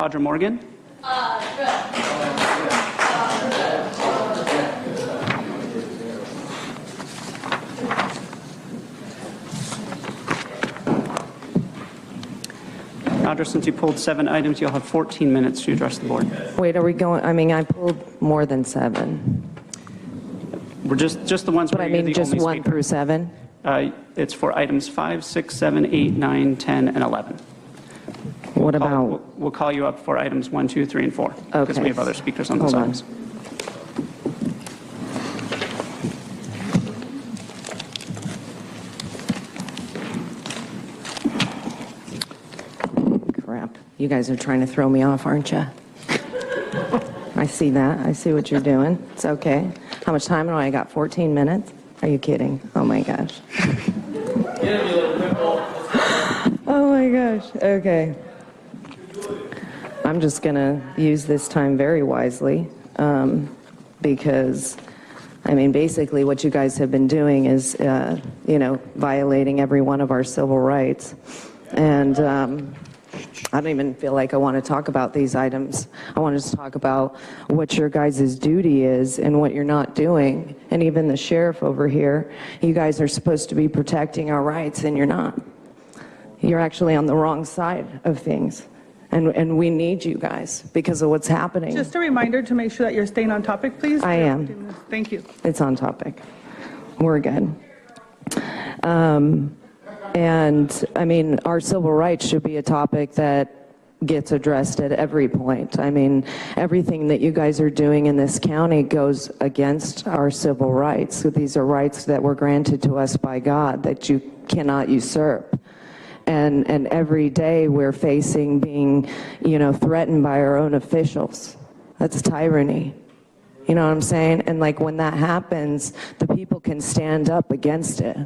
Audra Morgan. Audra, since you pulled 7 items, you'll have 14 minutes to address the board. Wait, are we going, I mean, I pulled more than 7. We're just the ones But where I you're mean, the just only 1 speaker. through 7? It's for items 5, 6, 7, 8, 9, 10, and 11. What about, We'll call you up for items 1, 2, 3, and 4. Because Okay. we have other speakers on those Hold on. items. crap. You guys are trying to throw me off, aren't you? I see that. I see what you're doing. It's okay. How much time do I got? 14 minutes? Are you kidding? Oh my gosh. Oh my gosh. Okay. I'm just going to use this time very wisely because, I mean, basically what you guys have been doing is, violating every one of our civil rights. And I don't even feel like I want to talk about these items. I want to talk about what your guys' duty is and what you're not doing. And even the sheriff over here, you guys are supposed to be protecting our rights, and you're not. You're actually on the wrong side of things. And we need you guys because of what's happening. Just a reminder to make sure that you're staying on topic, please. I am. Thank you. It's on topic. We're good. And I mean, our civil rights should be a topic that gets addressed at every point. I mean, everything that you guys are doing in this county goes against our civil rights. So these are rights that were granted to us by God that you cannot usurp. And every day we're facing being, threatened by our own officials. That's tyranny. You know what I'm saying? And like when that happens, the people can stand up against it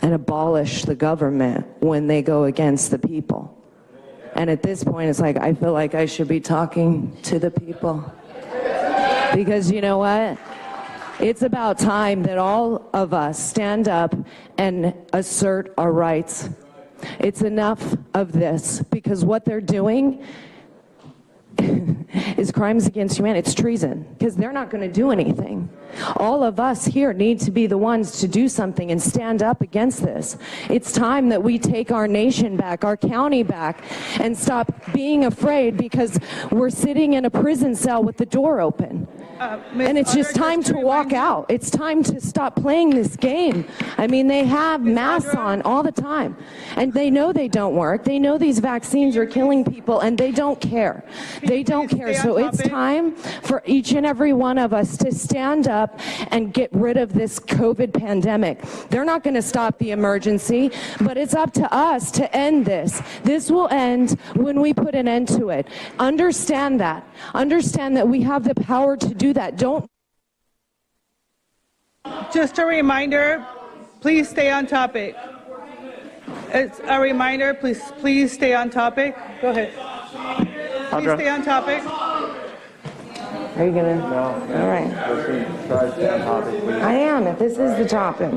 and abolish the government when they go against the people. And at this point, it's like, I feel like I should be talking to the people. Because you know what? It's about time that all of us stand up and assert our rights. It's enough of this, because what they're doing is crimes against humanity. It's treason, because they're not going to do anything. All of us here need to be the ones to do something and stand up against this. It's time that we take our nation back, our county back, and stop being afraid because we're sitting in a prison cell with the door open. And it's just time to walk out. It's time to stop playing this game. I mean, they have masks on all the time, and they know they don't work. They know these vaccines are killing people, and they don't care. They don't care. So it's time for each and every one of us to stand up and get rid of this COVID pandemic. They're not going to stop the emergency, but it's up to us to end this. This will end when we put an end to it. Understand that. Understand that we have the power to do that. Don't. Just a reminder, please stay on topic. It's a reminder, please stay on topic. Go ahead. Please stay on topic. Are you gonna? No. All right. Try to stay on topic, please. I am, if this is the topic.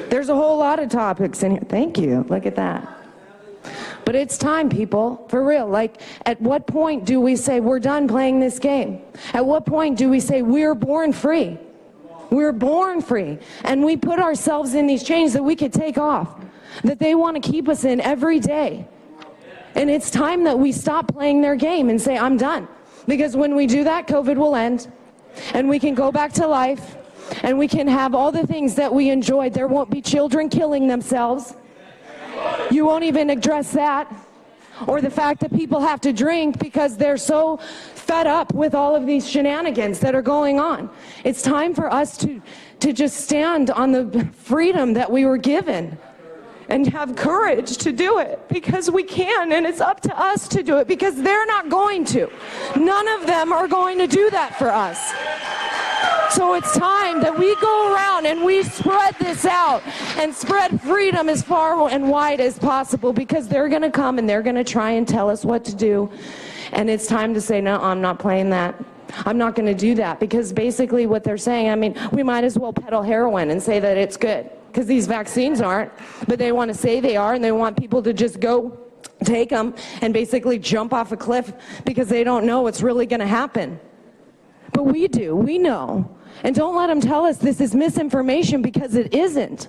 There's a whole lot of topics in here. Thank you. Look at that. But it's time, people, for real. Like, at what point do we say we're done playing this game? At what point do we say we're born free? We're born free. And we put ourselves in these chains that we could take off, that they want to keep us in every day. And it's time that we stop playing their game and say, I'm done. Because when we do that, COVID will end, and we can go back to life, and we can have all the things that we enjoyed. There won't be children killing themselves. You won't even address that. Or the fact that people have to drink because they're so fed up with all of these shenanigans that are going on. It's time for us to just stand on the freedom that we were given and have courage to do it, because we can, and it's up to us to do it, because they're not going to. None of them are going to do that for us. So it's time that we go around and we spread this out and spread freedom as far and wide as possible, because they're going to come and they're going to try and tell us what to do. And it's time to say, no, I'm not playing that. I'm not going to do that, because basically what they're saying, I mean, we might as well peddle heroin and say that it's good, because these vaccines aren't, but they want to say they are, and they want people to just go take them and basically jump off a cliff because they don't know what's really going to happen. But we do. We know. And don't let them tell us this is misinformation, because it isn't.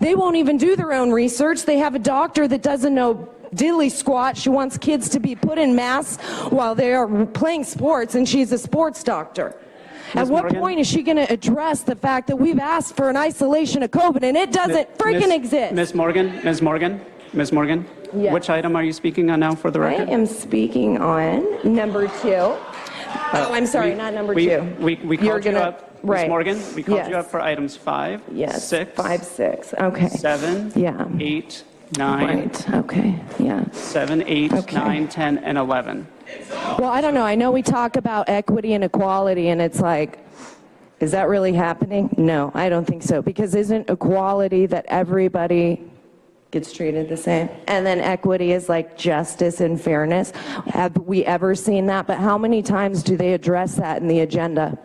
They won't even do their own research. They have a doctor that doesn't know diddly squat. She wants kids to be put in masks while they are playing sports, and she's a sports doctor. At what point is she going to address the fact that we've asked for an isolation of COVID and it doesn't freaking exist? Ms. Morgan, Yes. which item are you speaking on now for the I record? am speaking on number 2. Oh, I'm sorry, not number 2. We called you up, right. Ms. Morgan, we called you Yes. up for items 5, Yes, 6, 5, 6, okay. 7, Yeah. 8, 9, Right, okay, yeah. 7, 8, Okay. 9, 10, and 11. Well, I don't know. I know we talk about equity and equality, and it's like, is that really happening? No, I don't think so. Because isn't equality that everybody gets treated the same? And then equity is like justice and fairness. Have we ever seen that? But how many times do they address that in the agenda?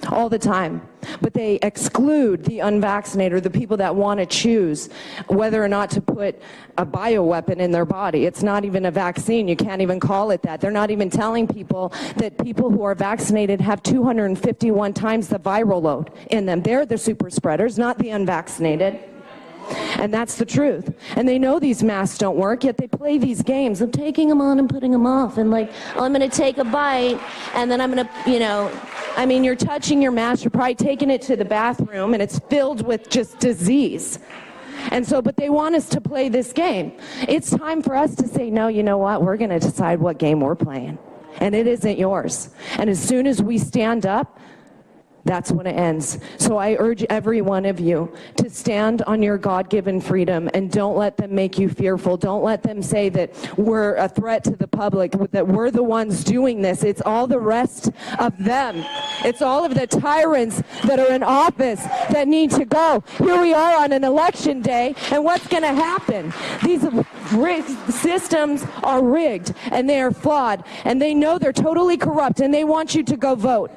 All the time. But they exclude the unvaccinated, or the people that want to choose whether or not to put a bioweapon in their body. It's not even a vaccine. You can't even call it that. They're not even telling people that people who are vaccinated have 251 times the viral load in them. They're the super spreaders, not the unvaccinated. And that's the truth. And they know these masks don't work, yet they play these games of taking them on and putting them off. And like, oh, I'm going to take a bite, and then I'm going to, you know, I mean, you're touching your mask, you're probably taking it to the bathroom, and it's filled with just disease. And so, but they want us to play this game. It's time for us to say, no, you know what? We're going to decide what game we're playing. And it isn't yours. And as soon as we stand up, that's when it ends. So I urge every one of you to stand on your God-given freedom, and don't let them make you fearful. Don't let them say that we're a threat to the public, that we're the ones doing this. It's all the rest of them. It's all of the tyrants that are in office that need to go. Here we are on an election day, and what's going to happen? These systems are rigged, and they are flawed, and they know they're totally corrupt, and they want you to go vote.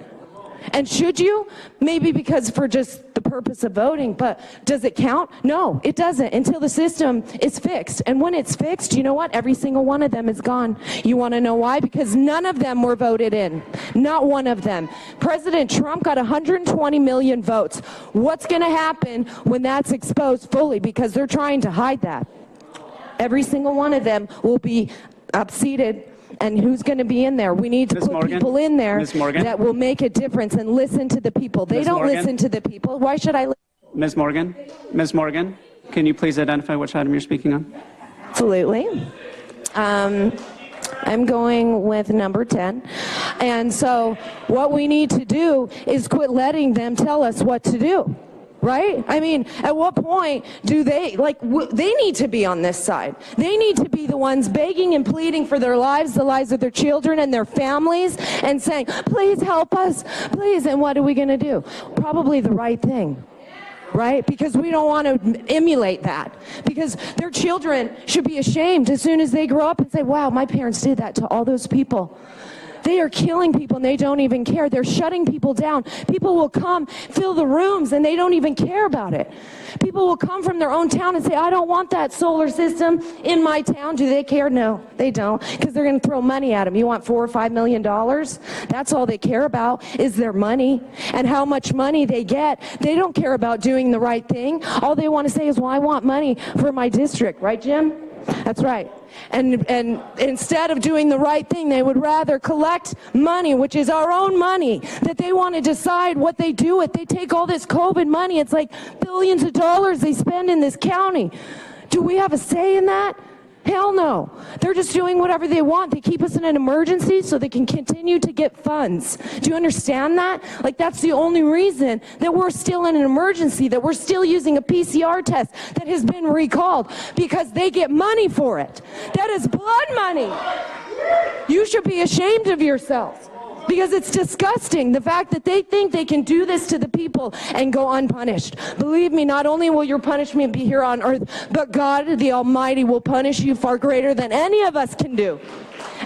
And should you? Maybe because for just the purpose of voting, but does it count? No, it doesn't until the system is fixed. And when it's fixed, you know what? Every single one of them is gone. You want to know why? Because none of them were voted in. Not one of them. President Trump got 120 million votes. What's going to happen when that's exposed fully? Because they're trying to hide that. Every single one of them will be upseated. And who's going to be in there? We need to put people in there that will make a difference and listen to the people. They don't listen to the people. Why should I listen? Ms. Morgan, can you please identify which item you're speaking on? Absolutely. I'm going with number 10. And so what we need to do is quit letting them tell us what to do. Right? I mean, at what point do they, like, they need to be on this side. They need to be the ones begging and pleading for their lives, the lives of their children and their families, and saying, please help us, please. And what are we going to do? Probably the right thing. Right? Because we don't want to emulate that. Because their children should be ashamed as soon as they grow up and say, wow, my parents did that to all those people. They are killing people and they don't even care. They're shutting people down. People will come, fill the rooms, and they don't even care about it. People will come from their own town and say, I don't want that solar system in my town. Do they care? No, they don't, because they're going to throw money at them. You want $4 or $5 million? That's all they care about is their money and how much money they get. They don't care about doing the right thing. All they want to say is, well, I want money for my district. Right, Jim? That's right. And instead of doing the right thing, they would rather collect money, which is our own money, that they want to decide what they do with. They take all this COVID money. It's like billions of dollars they spend in this county. Do we have a say in that? Hell no. They're just doing whatever they want. They keep us in an emergency so they can continue to get funds. Do you understand that? Like, that's the only reason that we're still in an emergency, that we're still using a PCR test that has been recalled, because they get money for it. That is blood money. You should be ashamed of yourselves. Because it's disgusting, the fact that they think they can do this to the people and go unpunished. Believe me, not only will your punishment be here on earth, but God, the Almighty, will punish you far greater than any of us can do.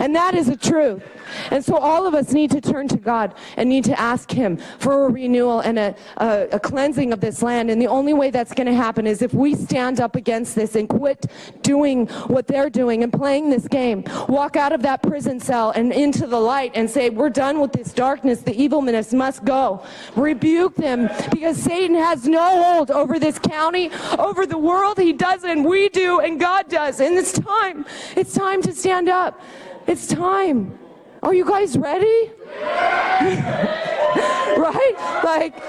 And that is the truth. And so all of us need to turn to God and need to ask him for a renewal and a cleansing of this land. And the only way that's going to happen is if we stand up against this and quit doing what they're doing and playing this game. Walk out of that prison cell and into the light and say, we're done with this darkness. The evilness must go. Rebuke them, because Satan has no hold over this county, over the world. He doesn't. We do, and God does. And it's time. It's time to stand up. It's time. Are you guys ready? Right? Like,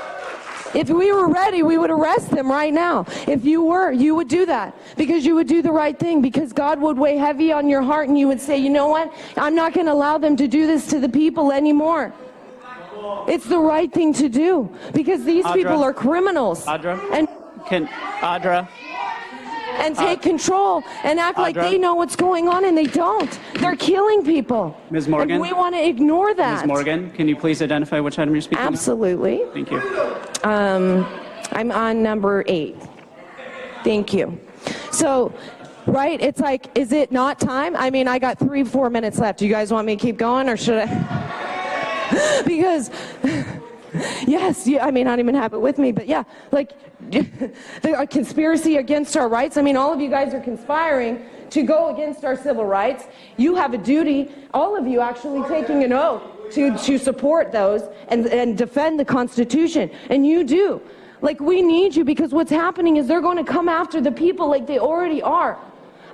if we were ready, we would arrest them right now. If you were, you would do that, because you would do the right thing, because God would weigh heavy on your heart, and you would say, you know what? I'm not going to allow them to do this to the people anymore. It's the right thing to do, because these people are criminals. And take control and act like they know what's going on, and they don't. They're killing people. Ms. Morgan? And we want to ignore that. Ms. Morgan, can you please identify which item you're speaking Absolutely. on? Thank you. I'm on number 8. Thank you. So, right, it's like, is it not time? I mean, I got 3-4 minutes left. Do you guys want me to keep going, or should I? Because... Yes, I mean, I don't even have it with me, but yeah, like the conspiracy against our rights. I mean, all of you guys are conspiring to go against our civil rights. You have a duty, all of you actually taking an oath to support those and defend the Constitution, and you do. Like, we need you, because what's happening is they're going to come after the people like they already are.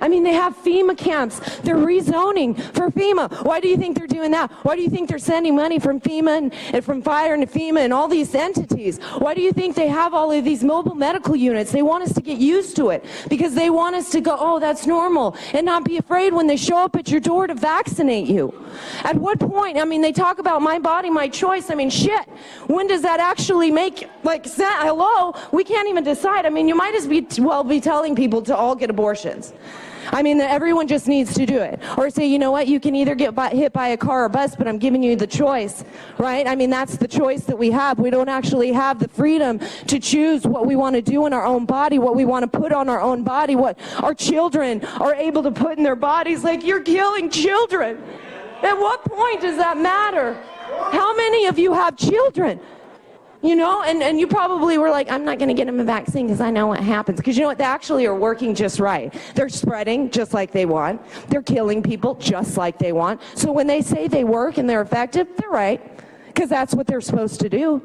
I mean, they have FEMA camps. They're rezoning for FEMA. Why do you think they're doing that? Why do you think they're sending money from FEMA and from fire and FEMA and all these entities? Why do you think they have all of these mobile medical units? They want us to get used to it, because they want us to go, oh, that's normal, and not be afraid when they show up at your door to vaccinate you. At what point? I mean, they talk about my body, my choice. I mean, shit. When does that actually make, like, hello? We can't even decide. I mean, you might as well be telling people to all get abortions. I mean, everyone just needs to do it. Or say, you know what, you can either get hit by a car or bus, but I'm giving you the choice, right? I mean, that's the choice that we have. We don't actually have the freedom to choose what we want to do in our own body, what we want to put on our own body, what our children are able to put in their bodies. Like, you're killing children. At what point does that matter? How many of you have children? You know, and you probably were like, I'm not going to get them a vaccine because I know what happens. Because you know what? They actually are working just right. They're spreading just like they want. They're killing people just like they want. So when they say they work and they're effective, they're right. Because that's what they're supposed to do.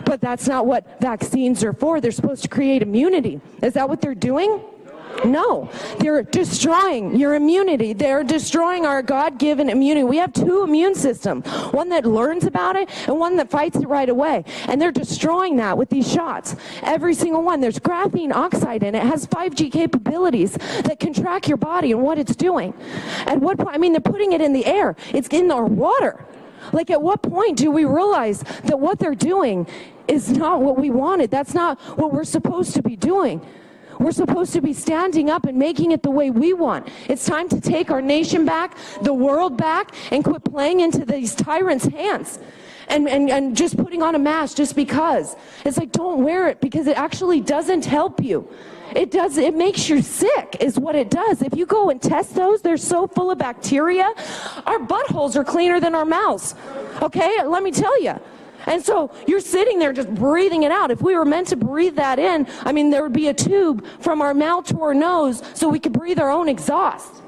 But that's not what vaccines are for. They're supposed to create immunity. Is that what they're doing? No, they're destroying your immunity. They're destroying our God-given immunity. We have 2 immune systems, one that learns about it and one that fights it right away. And they're destroying that with these shots. Every single one. There's graphene oxide in it. It has 5G capabilities that can track your body and what it's doing. At what point? I mean, they're putting it in the air. It's in our water. Like, at what point do we realize that what they're doing is not what we wanted? That's not what we're supposed to be doing. We're supposed to be standing up and making it the way we want. It's time to take our nation back, the world back, and quit playing into these tyrants' hands. And just putting on a mask just because. It's like, don't wear it, because it actually doesn't help you. It makes you sick, is what it does. If you go and test those, they're so full of bacteria. Our buttholes are cleaner than our mouths. Okay, let me tell you. And so you're sitting there just breathing it out. If we were meant to breathe that in, I mean, there would be a tube from our mouth to our nose so we could breathe our own exhaust.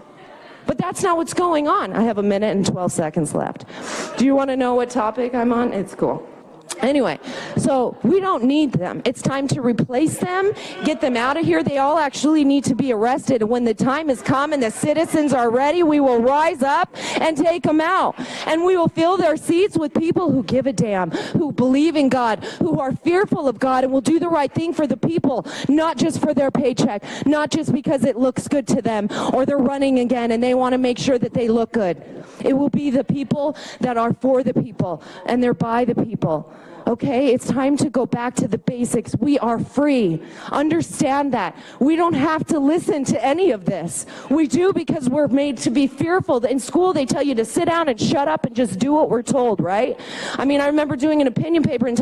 But that's not what's going on. I have 1 minute and 12 seconds left. Do you want to know what topic I'm on? It's cool. Anyway, so we don't need them. It's time to replace them, get them out of here. They all actually need to be arrested. And when the time has come and the citizens are ready, we will rise up and take them out. And we will fill their seats with people who give a damn, who believe in God, who are fearful of God, and will do the right thing for the people, not just for their paycheck, not just because it looks good to them, or they're running again and they want to make sure that they look good. It will be the people that are for the people, and they're by the people. Okay, it's time to go back to the basics. We are free. Understand that. We don't have to listen to any of this. We do because we're made to be fearful. In school, they tell you to sit down and shut up and just do what we're told, right? I mean, I remember doing an opinion paper and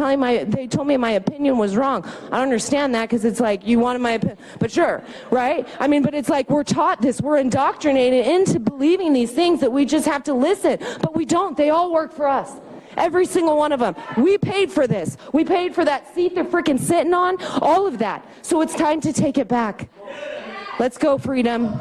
they told me my opinion was wrong. I don't understand that because it's like, you wanted my opinion, but sure, right? I mean, but it's like we're taught this. We're indoctrinated into believing these things that we just have to listen, but we don't. They all work for us. Every single one of them. We paid for this. We paid for that seat they're freaking sitting on. All of that. So it's time to take it back. Let's go, freedom.